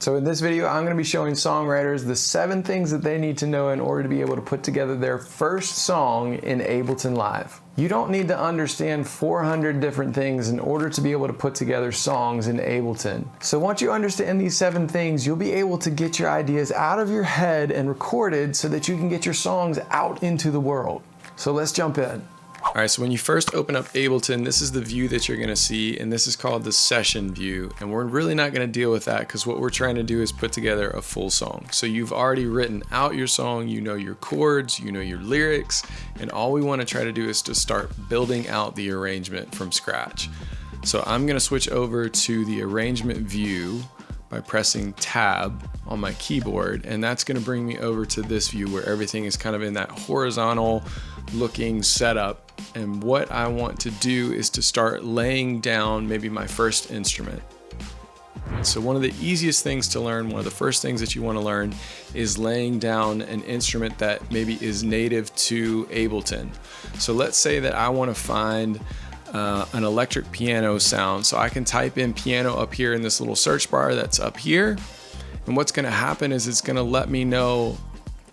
So in this video, I'm going to be showing songwriters the 7 things that they need to know in order to be able to put together their first song in Ableton Live. You don't need to understand 400 different things in order to be able to put together songs in Ableton. So once you understand these 7 things, you'll be able to get your ideas out of your head and recorded so that you can get your songs out into the world. So let's jump in. All right, so when you first open up Ableton, this is the view that you're gonna see, and this is called the session view. And we're really not gonna deal with that because what we're trying to do is put together a full song. So you've already written out your song, you know your chords, you know your lyrics, and all we wanna try to do is to start building out the arrangement from scratch. So I'm gonna switch over to the arrangement view by pressing tab on my keyboard, and that's gonna bring me over to this view where everything is kind of in that horizontal looking setup. And what I want to do is to start laying down maybe my first instrument. So one of the easiest things to learn, one of the first things that you want to learn is laying down an instrument that maybe is native to Ableton. So let's say that I want to find an electric piano sound. So I can type in piano up here in this little search bar that's up here. And what's going to happen is it's going to let me know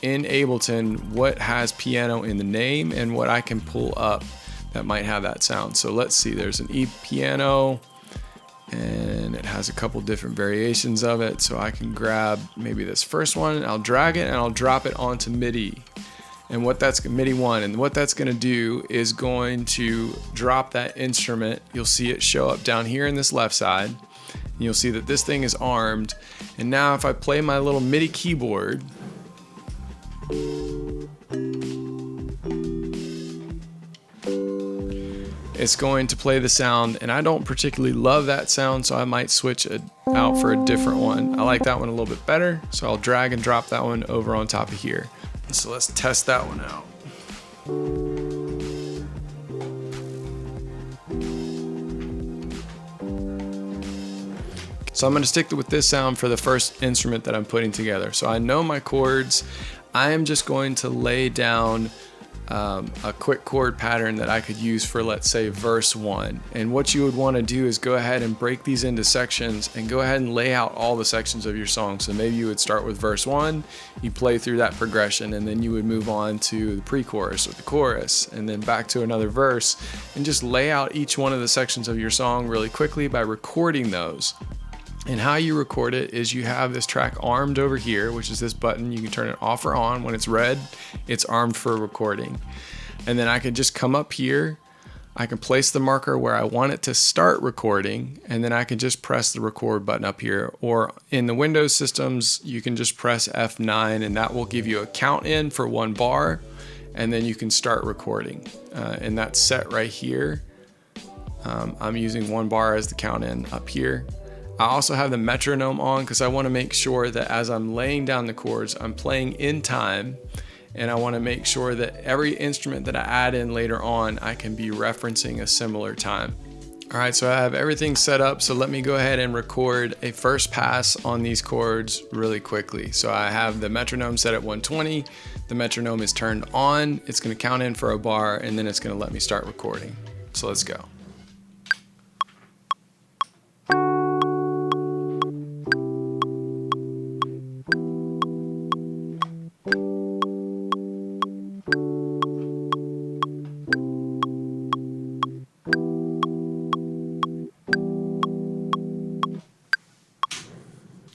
in Ableton what has piano in the name and what I can pull up that might have that sound. So let's see, there's an E piano and it has a couple different variations of it. So I can grab maybe this first one and I'll drag it and I'll drop it onto MIDI. And what that's MIDI 1, and what that's gonna do is going to drop that instrument. You'll see it show up down here in this left side. And you'll see that this thing is armed. And now if I play my little MIDI keyboard, it's going to play the sound, and I don't particularly love that sound, so I might switch it out for a different one. I like that one a little bit better, so I'll drag and drop that one over on top of here. So let's test that one out. So I'm going to stick with this sound for the first instrument that I'm putting together. So I know my chords. I am just going to lay down a quick chord pattern that I could use for, let's say, verse 1. And what you would want to do is go ahead and break these into sections and go ahead and lay out all the sections of your song. So maybe you would start with verse 1, you play through that progression, and then you would move on to the pre-chorus or the chorus, and then back to another verse, and just lay out each one of the sections of your song really quickly by recording those. And how you record it is you have this track armed over here, which is this button. You can turn it off or on. When it's red, it's armed for recording. And then I can just come up here. I can place the marker where I want it to start recording, and then I can just press the record button up here. Or in the Windows systems, you can just press F9, and that will give you a count in for 1 bar, and then you can start recording. And that's set right here. I'm using 1 bar as the count in up here. I also have the metronome on because I want to make sure that as I'm laying down the chords, I'm playing in time, and I want to make sure that every instrument that I add in later on, I can be referencing a similar time. All right, so I have everything set up, so let me go ahead and record a first pass on these chords really quickly. So I have the metronome set at 120, the metronome is turned on, it's going to count in for a bar, and then it's going to let me start recording. So let's go.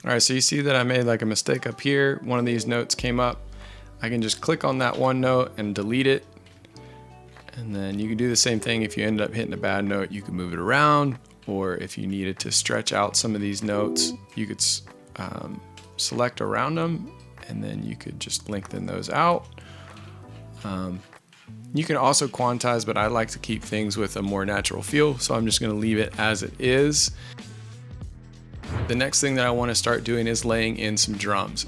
All right, so you see that I made like a mistake up here. One of these notes came up. I can just click on that one note and delete it. And then you can do the same thing if you end up hitting a bad note. You can move it around, or if you needed to stretch out some of these notes, you could select around them, and then you could just lengthen those out. You can also quantize, but I like to keep things with a more natural feel, so I'm just gonna leave it as it is. The next thing that I want to start doing is laying in some drums.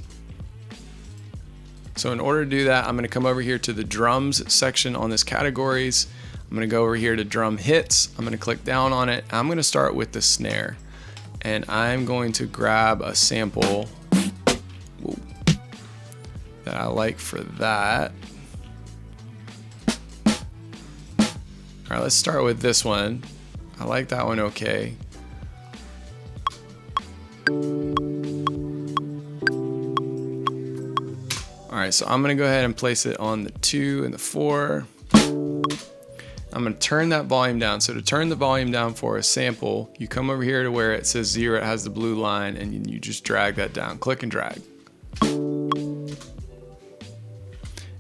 So in order to do that, I'm going to come over here to the drums section on this categories. I'm going to go over here to drum hits. I'm going to click down on it. I'm going to start with the snare, and I'm going to grab a sample that I like for that. All right, let's start with this one. I like that one okay. All right, so I'm gonna go ahead and place it on the 2 and the 4. I'm gonna turn that volume down. So to turn the volume down for a sample, you come over here to where it says 0, it has the blue line, and you just drag that down, click and drag. And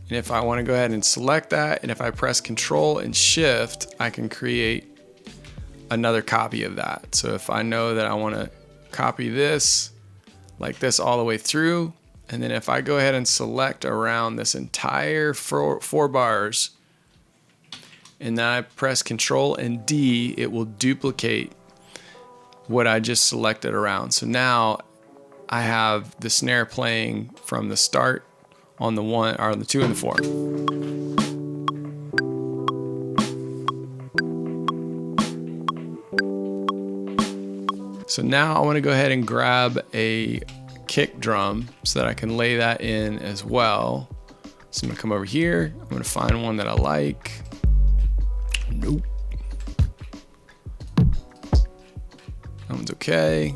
if I wanna go ahead and select that, and if I press Control and Shift, I can create another copy of that. So if I know that I wanna copy this, like this all the way through, and then if I go ahead and select around this entire four bars, and then I press Control and D, it will duplicate what I just selected around. So now I have the snare playing from the start on the 1 or on the 2 and the 4. So now I want to go ahead and grab a kick drum so that I can lay that in as well. So I'm gonna come over here, I'm gonna find one that I like. Nope. That one's okay.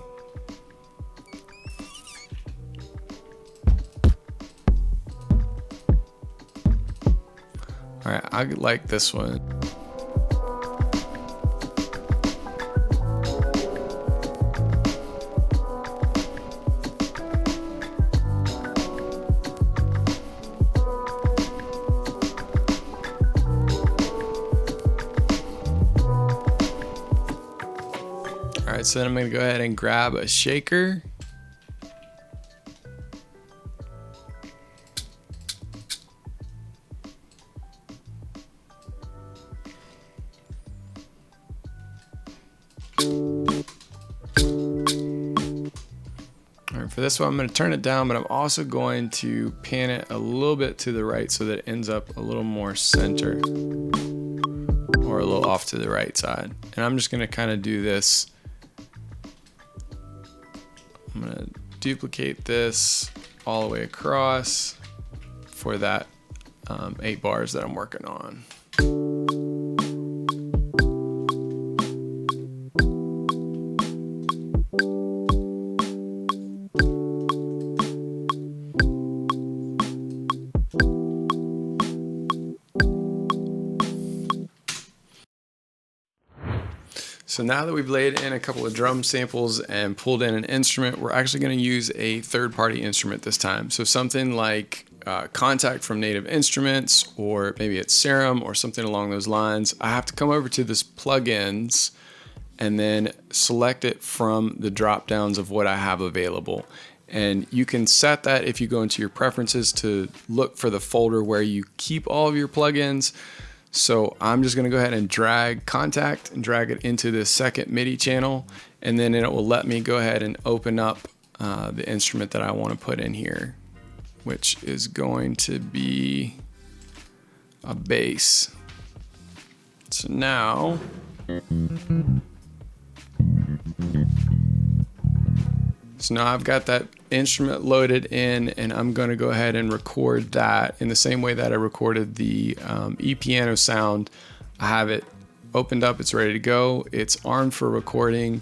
All right, I like this one. All right, so then I'm gonna go ahead and grab a shaker. All right, for this one, I'm gonna turn it down, but I'm also going to pan it a little bit to the right so that it ends up a little more center or a little off to the right side. And I'm just gonna kind of do this. I'm gonna duplicate this all the way across for that 8 bars that I'm working on. So now that we've laid in a couple of drum samples and pulled in an instrument, we're actually going to use a third-party instrument this time. So something like Contact from Native Instruments, or maybe it's Serum or something along those lines. I have to come over to this plugins and then select it from the drop downs of what I have available. And you can set that if you go into your preferences to look for the folder where you keep all of your plugins. So I'm just gonna go ahead and drag Contact and drag it into the second MIDI channel, and then it will let me go ahead and open up the instrument that I wanna put in here, which is going to be a bass. So now, I've got that instrument loaded in, and I'm going to go ahead and record that in the same way that I recorded the e-piano sound. I have it opened up, it's ready to go, it's armed for recording,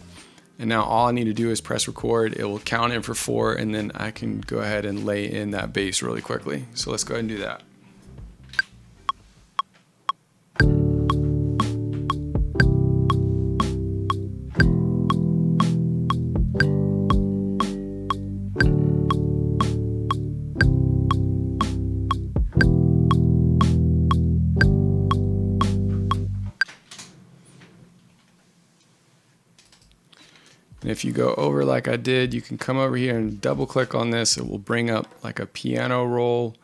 and now all I need to do is press record. It will count in for 4, and then I can go ahead and lay in that bass really quickly. So let's go ahead and do that. And if you go over like I did, you can come over here and double click on this. It will bring up like a piano roll,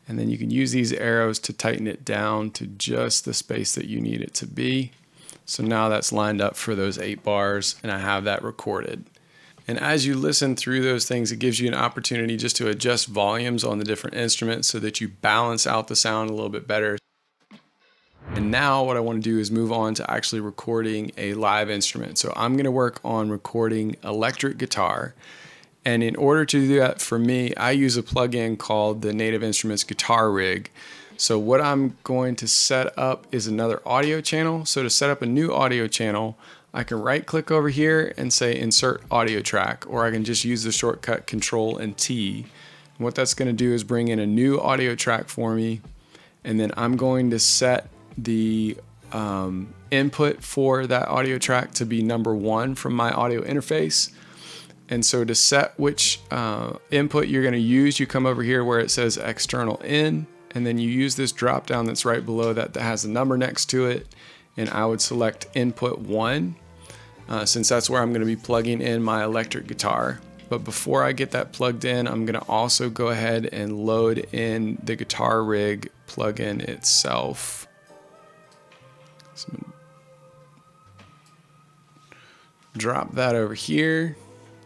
and then you can use these arrows to tighten it down to just the space that you need it to be. So now that's lined up for those 8 bars, and I have that recorded. And as you listen through those things, it gives you an opportunity just to adjust volumes on the different instruments so that you balance out the sound a little bit better. And now what I want to do is move on to actually recording a live instrument. So I'm going to work on recording electric guitar. And in order to do that for me, I use a plugin called the Native Instruments Guitar Rig. So what I'm going to set up is another audio channel. So to set up a new audio channel, I can right click over here and say insert audio track, or I can just use the shortcut Control and T. What that's going to do is bring in a new audio track for me, and then I'm going to set the input for that audio track to be number 1 from my audio interface. And so to set which input you're going to use, you come over here where it says external in, and then you use this drop down that's right below that has a number next to it, and I would select input 1 since that's where I'm going to be plugging in my electric guitar. But before I get that plugged in, I'm going to also go ahead and load in the guitar rig plugin itself. So I'm gonna drop that over here.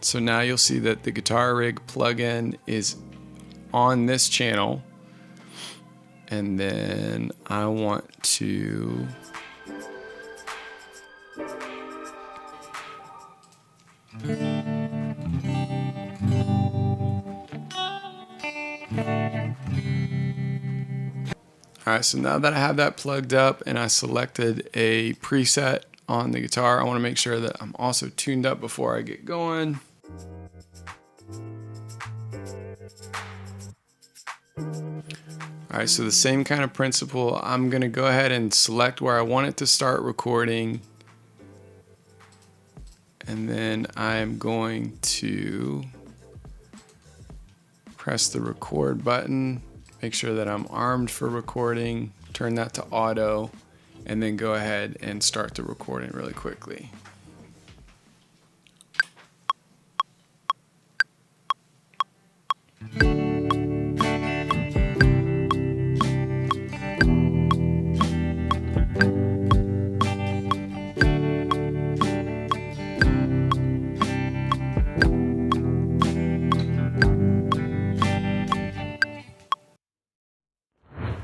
So now you'll see that the guitar rig plugin is on this channel. And then I want to all right, so now that I have that plugged up and I selected a preset on the guitar, I want to make sure that I'm also tuned up before I get going. All right, so the same kind of principle, I'm going to go ahead and select where I want it to start recording. And then I'm going to press the record button, make sure that I'm armed for recording, turn that to auto, and then go ahead and start the recording really quickly.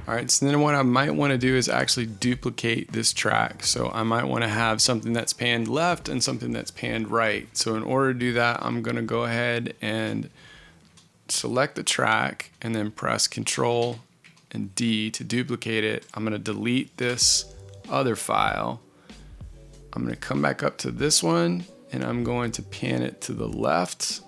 All right, so then what I might want to do is actually duplicate this track. So I might want to have something that's panned left and something that's panned right. So in order to do that, I'm going to go ahead and select the track and then press Control and D to duplicate it. I'm going to delete this other file. I'm going to come back up to this one and I'm going to pan it to the left.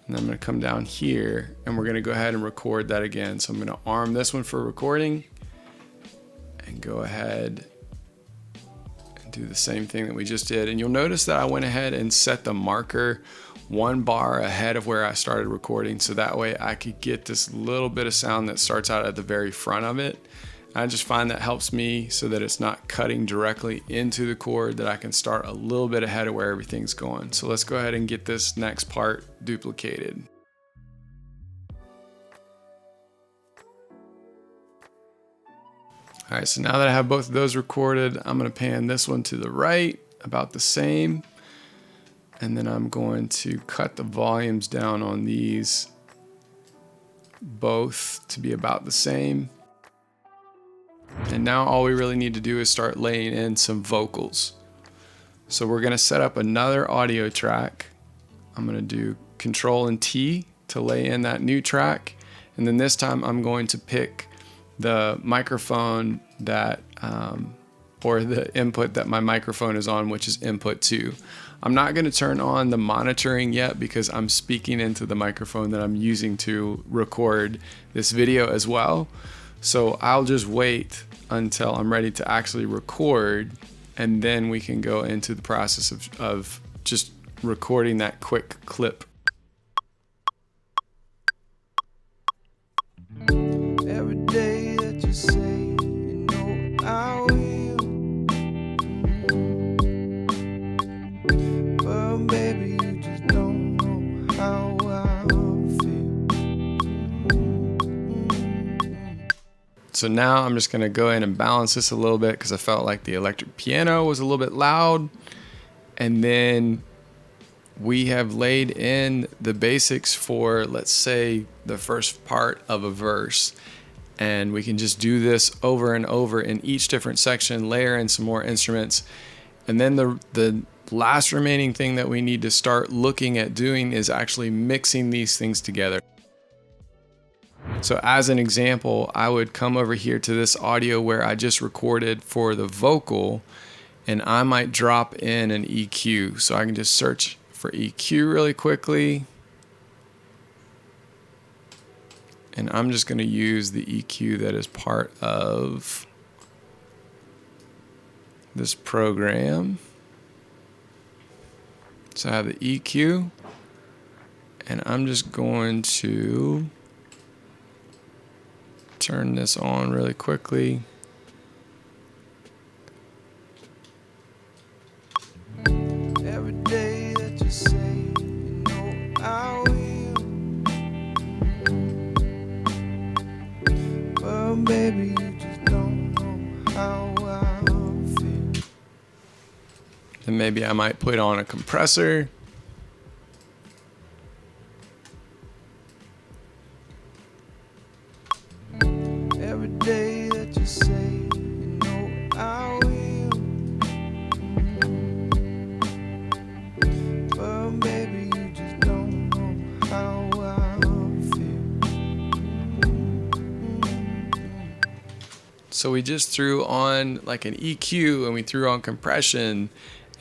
And I'm going to come down here and we're going to go ahead and record that again. So I'm going to arm this one for recording and go ahead and do the same thing that we just did. And you'll notice that I went ahead and set the marker 1 bar ahead of where I started recording. So that way I could get this little bit of sound that starts out at the very front of it. I just find that helps me so that it's not cutting directly into the chord, that I can start a little bit ahead of where everything's going. So let's go ahead and get this next part duplicated. All right, so now that I have both of those recorded, I'm going to pan this one to the right, about the same. And then I'm going to cut the volumes down on these both to be about the same. And now all we really need to do is start laying in some vocals. So we're going to set up another audio track. I'm going to do Control and T to lay in that new track. And then this time I'm going to pick the microphone that, or the input that my microphone is on, which is input 2. I'm not going to turn on the monitoring yet because I'm speaking into the microphone that I'm using to record this video as well. So I'll just wait until I'm ready to actually record, and then we can go into the process of just recording that quick clip. Every day that you say, you know I will, but baby you just don't know how I feel. So now I'm just gonna go in and balance this a little bit because I felt like the electric piano was a little bit loud. And then we have laid in the basics for, let's say, the first part of a verse. And we can just do this over and over in each different section, layer in some more instruments. And then the last remaining thing that we need to start looking at doing is actually mixing these things together. So as an example, I would come over here to this audio where I just recorded for the vocal, and I might drop in an EQ. So I can just search for EQ really quickly. And I'm just going to use the EQ that is part of this program. So I have the EQ, and I'm just going to turn this on really quickly. Every day that you say, you know I will. But baby, you just don't know how I feel. Then maybe I might put on a compressor. Every day that you say, you know I will. But baby, you just don't know how I feel. So we just threw on like an EQ and we threw on compression,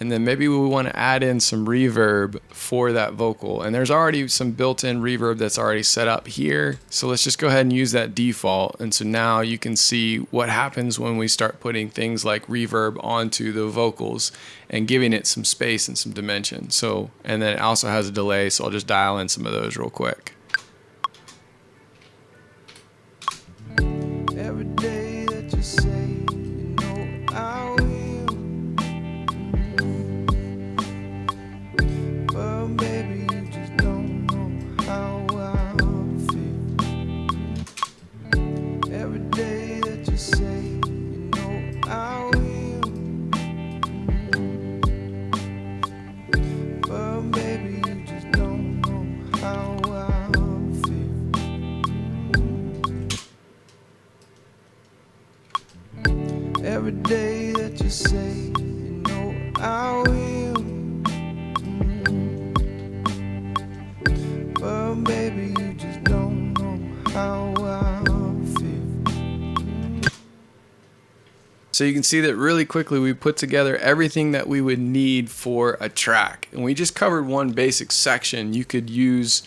and then maybe we want to add in some reverb for that vocal. And there's already some built-in reverb that's already set up here. So let's just go ahead and use that default. And so now you can see what happens when we start putting things like reverb onto the vocals and giving it some space and some dimension. So, and then it also has a delay, so I'll just dial in some of those real quick. Every day that you say, you know I will. But baby, you just don't know how I feel. Every day that you say, you know I will. But baby, you just don't know how I feel. Every day that you say, you know I will. But baby, you just don't know how I feel. So you can see that really quickly we put together everything that we would need for a track. And we just covered one basic section. You could use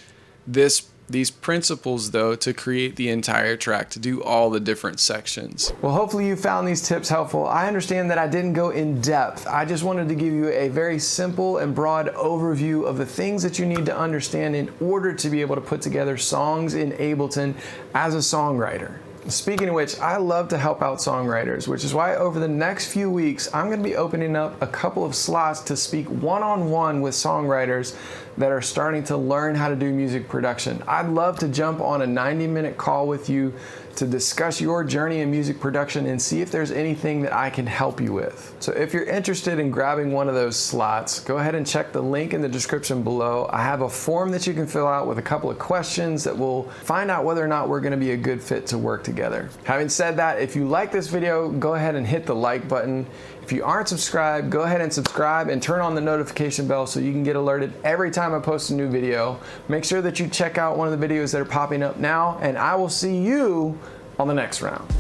these principles though to create the entire track, to do all the different sections. Well, hopefully you found these tips helpful. I understand that I didn't go in depth. I just wanted to give you a very simple and broad overview of the things that you need to understand in order to be able to put together songs in Ableton as a songwriter. Speaking of which, I love to help out songwriters, which is why over the next few weeks, I'm going to be opening up a couple of slots to speak one-on-one with songwriters that are starting to learn how to do music production. I'd love to jump on a 90-minute call with you to discuss your journey in music production and see if there's anything that I can help you with. So if you're interested in grabbing one of those slots, go ahead and check the link in the description below. I have a form that you can fill out with a couple of questions that will find out whether or not we're gonna be a good fit to work together. Having said that, if you like this video, go ahead and hit the like button. If you aren't subscribed, go ahead and subscribe and turn on the notification bell so you can get alerted every time I post a new video. Make sure that you check out one of the videos that are popping up now, and I will see you on the next round.